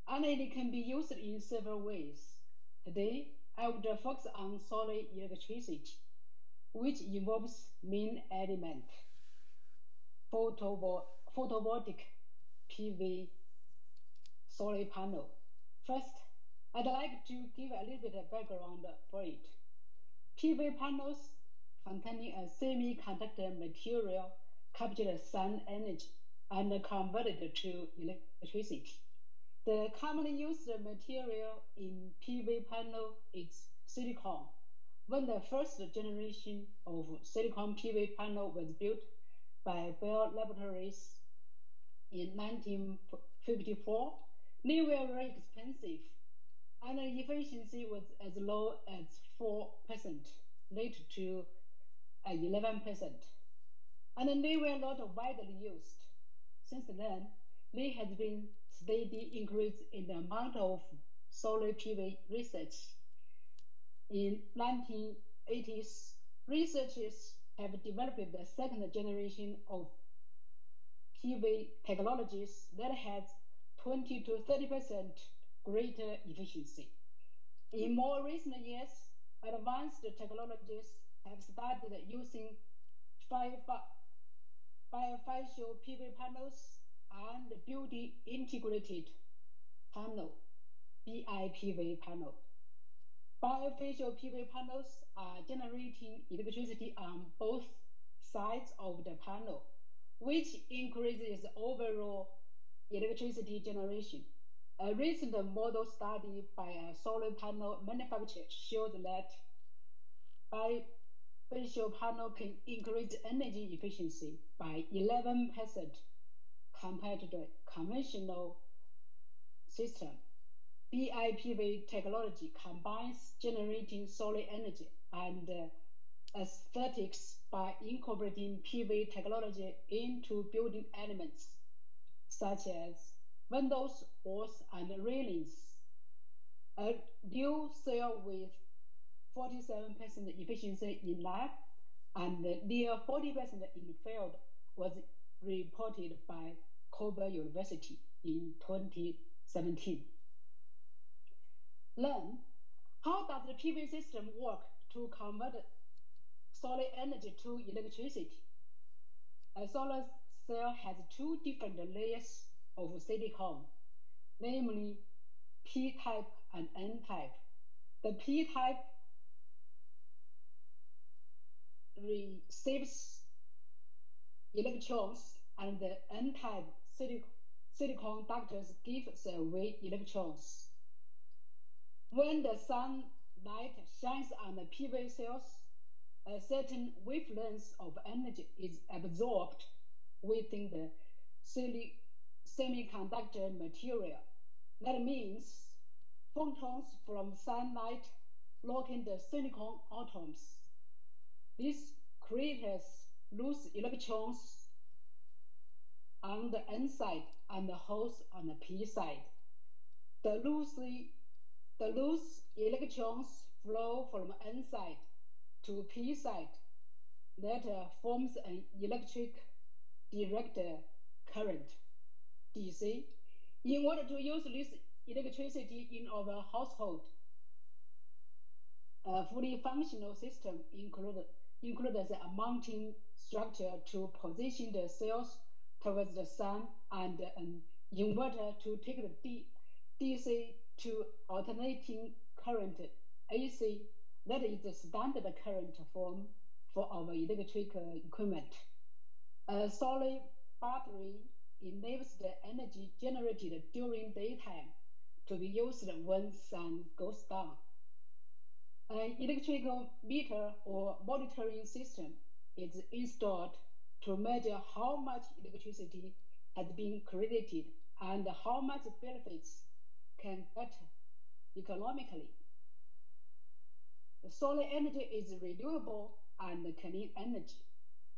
and it can be used in several ways. Today, I would focus on solar electricity, which involves main element, photovoltaic PV solar panel. First, I'd like to give a little bit of background for it. PV panels containing a semiconductor material capture sun energy and convert it to electricity. The commonly used material in PV panel is silicon. When the first generation of silicon PV panel was built by Bell Laboratories in 1954, they were very expensive and the efficiency was as low as 4%, later to 11%. And they were not widely used. Since then, there has been steady increase in the amount of solar PV research. In 1980s, researchers have developed the second generation of PV technologies that has 20 to 30% greater efficiency. In more recent years, advanced technologies have started using bifacial PV panels and building integrated panel, BIPV panel. Bifacial PV panels are generating electricity on both sides of the panel, which increases overall electricity generation. A recent model study by a solar panel manufacturer showed that bifacial panel can increase energy efficiency by 11% compared to the conventional system. BIPV technology combines generating solar energy and aesthetics by incorporating PV technology into building elements, such as windows, walls, and railings. A new cell with 47% efficiency in lab and near 40% in field was reported by Kobe University in 2017. Then, how does the PV system work to convert solar energy to electricity? A solar cell has two different layers of silicon, namely P-type and N-type. The P-type receives electrons and the N-type silicon conductors gives away electrons. When the sunlight shines on the PV cells, a certain wavelength of energy is absorbed within the semiconductor material. That means photons from sunlight lock in the silicon atoms. This creates loose electrons on the N side and holes on the P side. The loose electrons flow from N side to P side that forms an electric direct current, DC. In order to use this electricity in our household, a fully functional system includes a mounting structure to position the cells towards the sun and an inverter to take the DC to alternating current AC. That is the standard current form for our electric equipment. A solar battery enables the energy generated during daytime to be used when sun goes down. An electrical meter or monitoring system is installed to measure how much electricity has been created and how much benefits can get economically. The solar energy is renewable and clean energy,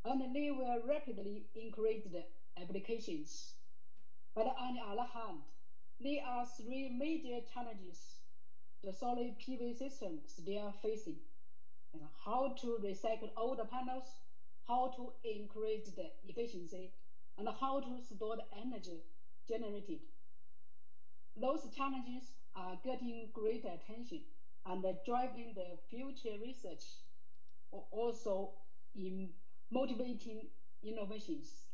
and they will rapidly increase the applications. But on the other hand, there are three major challenges the solar PV system still facing: and how to recycle older panels, how to increase the efficiency, and how to store the energy generated. Those challenges are getting great attention and driving the future research, also in motivating innovations.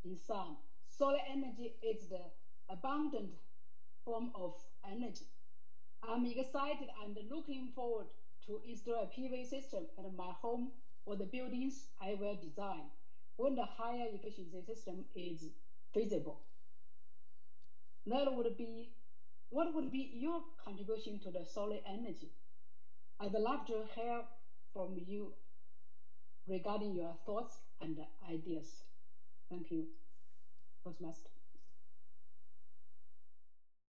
In sum, solar energy is the abundant form of energy. I'm excited and looking forward to install a PV system at my home or the buildings I will design when the higher efficiency system is feasible. That would be what would be your contribution to the solar energy? I'd love to hear from you regarding your thoughts and ideas. Thank you, Toastmaster.